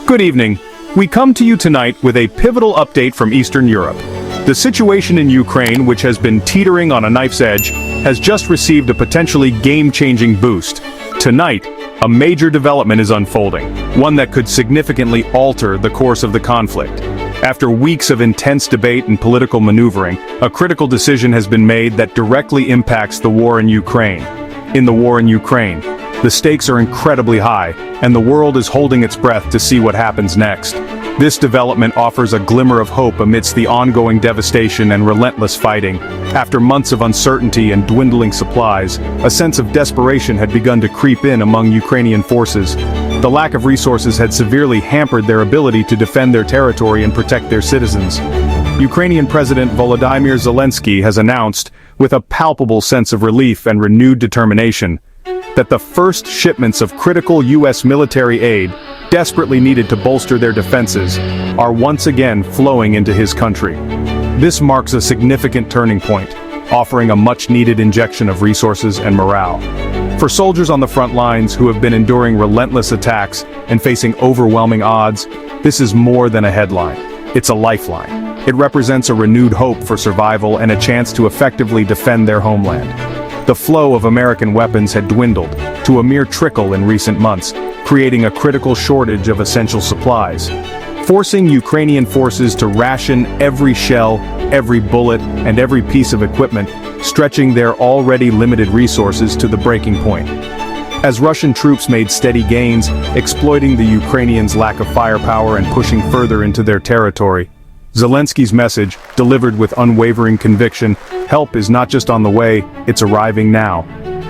Good evening. We come to you tonight with a pivotal update from Eastern Europe. The situation in Ukraine, which has been teetering on a knife's edge, has just received a potentially game-changing boost. Tonight, a major development is unfolding, one that could significantly alter the course of the conflict. After weeks of intense debate and political maneuvering, a critical decision has been made that directly impacts the war in Ukraine. In the war in Ukraine, the stakes are incredibly high, and the world is holding its breath to see what happens next. This development offers a glimmer of hope amidst the ongoing devastation and relentless fighting. After months of uncertainty and dwindling supplies, a sense of desperation had begun to creep in among Ukrainian forces. The lack of resources had severely hampered their ability to defend their territory and protect their citizens. Ukrainian President Volodymyr Zelensky has announced, with a palpable sense of relief and renewed determination, that the first shipments of critical U.S. military aid, desperately needed to bolster their defenses, are once again flowing into his country. This marks a significant turning point, offering a much-needed injection of resources and morale. For soldiers on the front lines who have been enduring relentless attacks and facing overwhelming odds, this is more than a headline. It's a lifeline. It represents a renewed hope for survival and a chance to effectively defend their homeland. The flow of American weapons had dwindled to a mere trickle in recent months, creating a critical shortage of essential supplies, forcing Ukrainian forces to ration every shell, every bullet, and every piece of equipment, stretching their already limited resources to the breaking point. As Russian troops made steady gains, exploiting the Ukrainians' lack of firepower and pushing further into their territory, Zelensky's message, delivered with unwavering conviction, help is not just on the way, it's arriving now.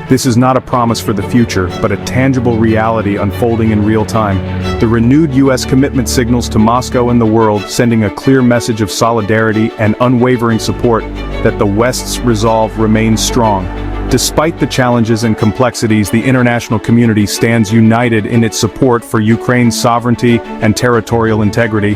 This is not a promise for the future, but a tangible reality unfolding in real time. The renewed U.S. commitment signals to Moscow and the world, sending a clear message of solidarity and unwavering support that the West's resolve remains strong. Despite the challenges and complexities, the international community stands united in its support for Ukraine's sovereignty and territorial integrity.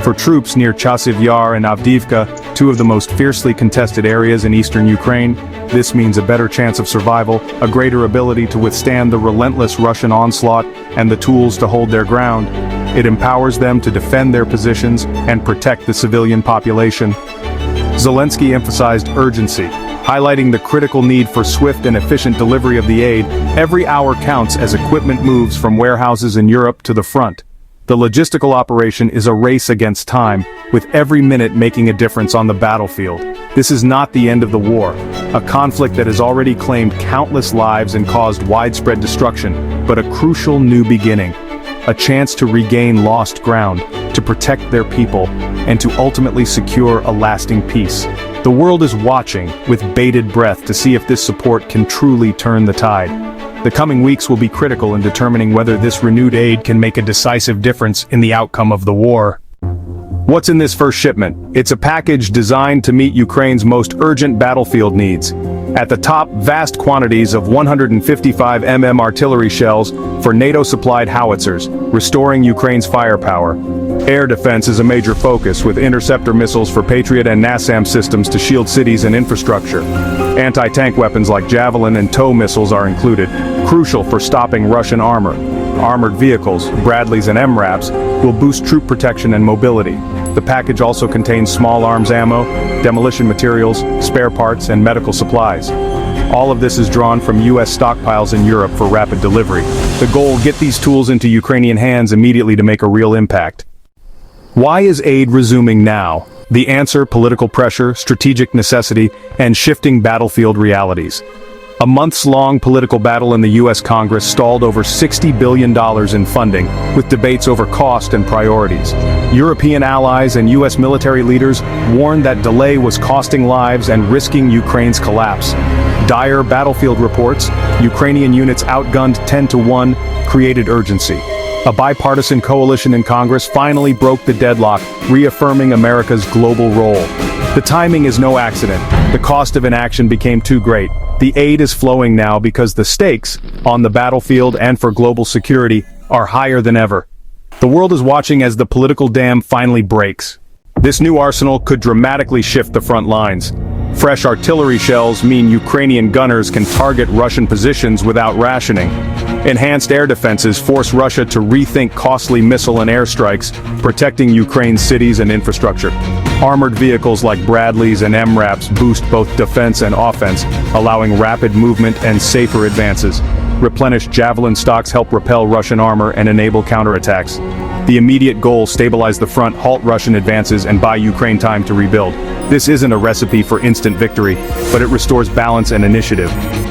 For troops near Chasiv Yar and Avdiivka, two of the most fiercely contested areas in eastern Ukraine, this means a better chance of survival, a greater ability to withstand the relentless Russian onslaught, and the tools to hold their ground. It empowers them to defend their positions and protect the civilian population. Zelensky emphasized urgency, highlighting the critical need for swift and efficient delivery of the aid. Every hour counts as equipment moves from warehouses in Europe to the front. The logistical operation is a race against time, with every minute making a difference on the battlefield. This is not the end of the war, a conflict that has already claimed countless lives and caused widespread destruction, but a crucial new beginning. A chance to regain lost ground, to protect their people, and to ultimately secure a lasting peace. The world is watching, with bated breath, to see if this support can truly turn the tide. The coming weeks will be critical in determining whether this renewed aid can make a decisive difference in the outcome of the war. What's in this first shipment? It's a package designed to meet Ukraine's most urgent battlefield needs. At the top, vast quantities of 155 mm artillery shells for NATO-supplied howitzers, restoring Ukraine's firepower. Air defense is a major focus, with interceptor missiles for Patriot and NASAM systems to shield cities and infrastructure. Anti-tank weapons like Javelin and TOW missiles are included, crucial for stopping Russian armor. Armored vehicles, Bradleys and MRAPs, will boost troop protection and mobility. The package also contains small arms ammo, demolition materials, spare parts, and medical supplies. All of this is drawn from U.S. stockpiles in Europe for rapid delivery. The goal: get these tools into Ukrainian hands immediately to make a real impact. Why is aid resuming now? The answer: political pressure, strategic necessity, and shifting battlefield realities. A months-long political battle in the U.S. Congress stalled over $60 billion in funding, with debates over cost and priorities. European allies and U.S. military leaders warned that delay was costing lives and risking Ukraine's collapse. Dire battlefield reports, Ukrainian units outgunned 10-1, created urgency. A bipartisan coalition in Congress finally broke the deadlock, reaffirming America's global role. The timing is no accident. The cost of inaction became too great. The aid is flowing now because the stakes, on the battlefield and for global security, are higher than ever. The world is watching as the political dam finally breaks. This new arsenal could dramatically shift the front lines. Fresh artillery shells mean Ukrainian gunners can target Russian positions without rationing. Enhanced air defenses force Russia to rethink costly missile and airstrikes, protecting Ukraine's cities and infrastructure. Armored vehicles like Bradleys and MRAPs boost both defense and offense, allowing rapid movement and safer advances. Replenished Javelin stocks help repel Russian armor and enable counterattacks. The immediate goal: stabilize the front, halt Russian advances, and buy Ukraine time to rebuild. This isn't a recipe for instant victory, but it restores balance and initiative.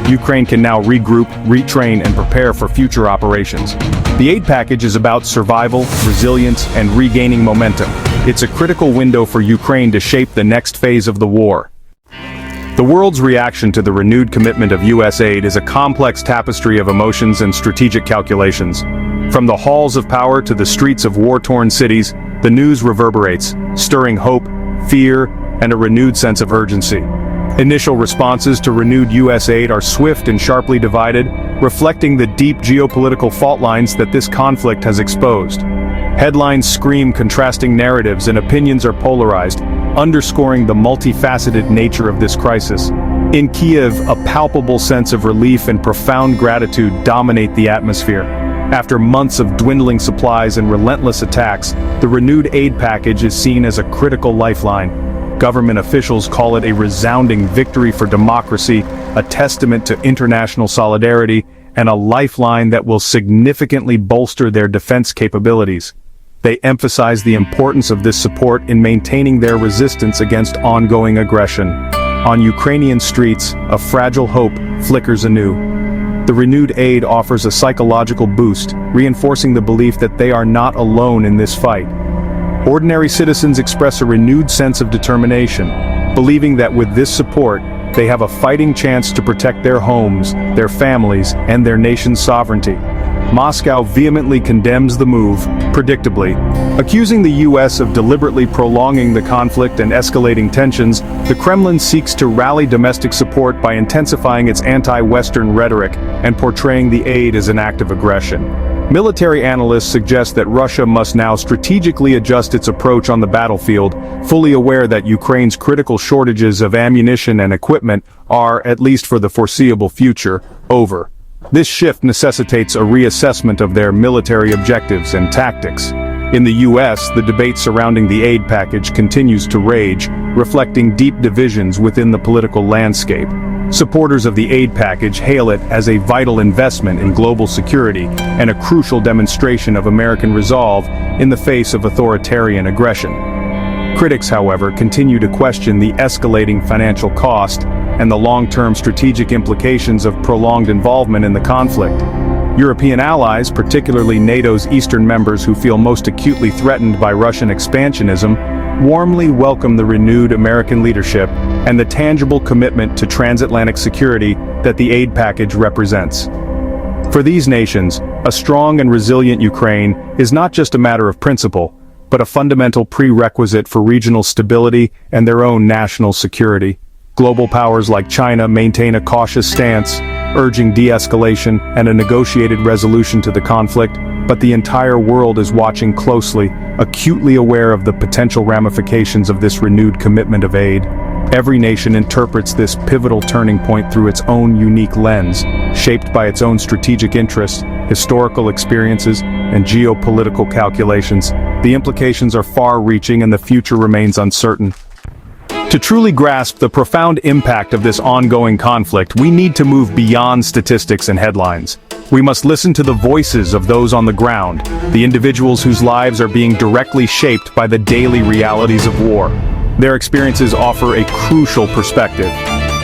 Ukraine can now regroup, retrain, and prepare for future operations. The aid package is about survival, resilience, and regaining momentum. It's a critical window for Ukraine to shape the next phase of the war. The world's reaction to the renewed commitment of U.S. aid is a complex tapestry of emotions and strategic calculations. From the halls of power to the streets of war-torn cities, the news reverberates, stirring hope, fear, and a renewed sense of urgency. Initial responses to renewed U.S. aid are swift and sharply divided, reflecting the deep geopolitical fault lines that this conflict has exposed. Headlines scream contrasting narratives and opinions are polarized, underscoring the multifaceted nature of this crisis. In Kiev, a palpable sense of relief and profound gratitude dominate the atmosphere. After months of dwindling supplies and relentless attacks, the renewed aid package is seen as a critical lifeline. Government officials call it a resounding victory for democracy, a testament to international solidarity, and a lifeline that will significantly bolster their defense capabilities. They emphasize the importance of this support in maintaining their resistance against ongoing aggression. On Ukrainian streets, a fragile hope flickers anew. The renewed aid offers a psychological boost, reinforcing the belief that they are not alone in this fight. Ordinary citizens express a renewed sense of determination, believing that with this support, they have a fighting chance to protect their homes, their families, and their nation's sovereignty. Moscow vehemently condemns the move, predictably. Accusing the U.S. of deliberately prolonging the conflict and escalating tensions, the Kremlin seeks to rally domestic support by intensifying its anti-Western rhetoric and portraying the aid as an act of aggression. Military analysts suggest that Russia must now strategically adjust its approach on the battlefield, fully aware that Ukraine's critical shortages of ammunition and equipment are, at least for the foreseeable future, over. This shift necessitates a reassessment of their military objectives and tactics. In the U.S., the debate surrounding the aid package continues to rage, reflecting deep divisions within the political landscape. Supporters of the aid package hail it as a vital investment in global security and a crucial demonstration of American resolve in the face of authoritarian aggression. Critics, however, continue to question the escalating financial cost and the long-term strategic implications of prolonged involvement in the conflict. European allies, particularly NATO's eastern members who feel most acutely threatened by Russian expansionism, warmly welcome the renewed American leadership and the tangible commitment to transatlantic security that the aid package represents. For these nations, a strong and resilient Ukraine is not just a matter of principle, but a fundamental prerequisite for regional stability and their own national security. Global powers like China maintain a cautious stance, urging de-escalation and a negotiated resolution to the conflict, but the entire world is watching closely, acutely aware of the potential ramifications of this renewed commitment of aid. Every nation interprets this pivotal turning point through its own unique lens, shaped by its own strategic interests, historical experiences, and geopolitical calculations. The implications are far-reaching and the future remains uncertain. To truly grasp the profound impact of this ongoing conflict, we need to move beyond statistics and headlines. We must listen to the voices of those on the ground, the individuals whose lives are being directly shaped by the daily realities of war. Their experiences offer a crucial perspective.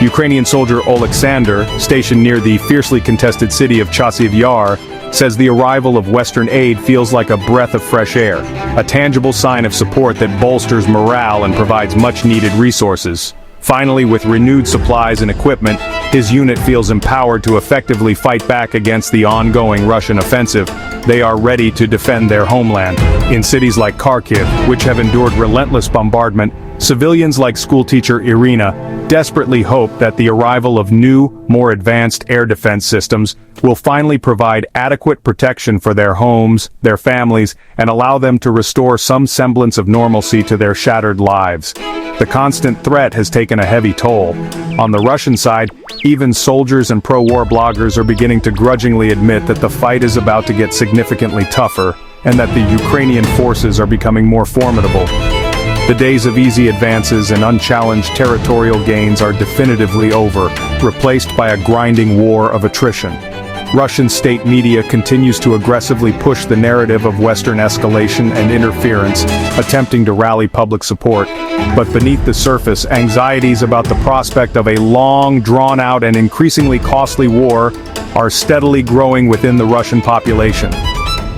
Ukrainian soldier Oleksandr, stationed near the fiercely contested city of Chasiv Yar, says the arrival of Western aid feels like a breath of fresh air, a tangible sign of support that bolsters morale and provides much-needed resources. Finally, with renewed supplies and equipment, his unit feels empowered to effectively fight back against the ongoing Russian offensive. They are ready to defend their homeland. In cities like Kharkiv, which have endured relentless bombardment, civilians like schoolteacher Irina desperately hope that the arrival of new, more advanced air defense systems will finally provide adequate protection for their homes, their families, and allow them to restore some semblance of normalcy to their shattered lives. The constant threat has taken a heavy toll. On the Russian side, even soldiers and pro-war bloggers are beginning to grudgingly admit that the fight is about to get significantly tougher, and that the Ukrainian forces are becoming more formidable. The days of easy advances and unchallenged territorial gains are definitively over, replaced by a grinding war of attrition. Russian state media continues to aggressively push the narrative of Western escalation and interference, attempting to rally public support. But beneath the surface, anxieties about the prospect of a long, drawn-out and increasingly costly war are steadily growing within the Russian population.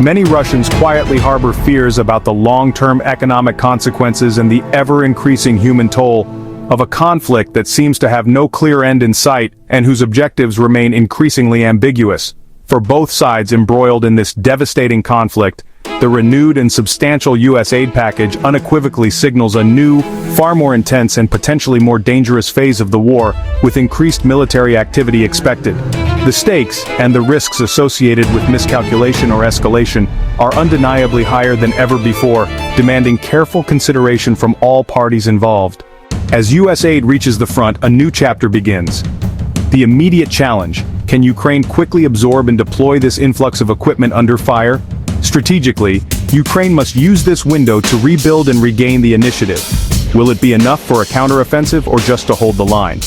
Many Russians quietly harbor fears about the long-term economic consequences and the ever-increasing human toll of a conflict that seems to have no clear end in sight and whose objectives remain increasingly ambiguous. For both sides embroiled in this devastating conflict, the renewed and substantial U.S. aid package unequivocally signals a new, far more intense and potentially more dangerous phase of the war, with increased military activity expected. The stakes, and the risks associated with miscalculation or escalation, are undeniably higher than ever before, demanding careful consideration from all parties involved. As U.S. aid reaches the front, a new chapter begins. The immediate challenge: can Ukraine quickly absorb and deploy this influx of equipment under fire? Strategically, Ukraine must use this window to rebuild and regain the initiative. Will it be enough for a counteroffensive or just to hold the line?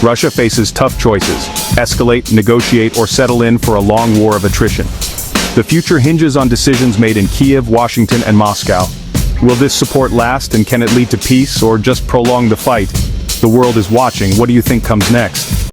Russia faces tough choices: escalate, negotiate, or settle in for a long war of attrition. The future hinges on decisions made in Kiev, Washington, and Moscow. Will this support last, and can it lead to peace or just prolong the fight? The world is watching. What do you think comes next?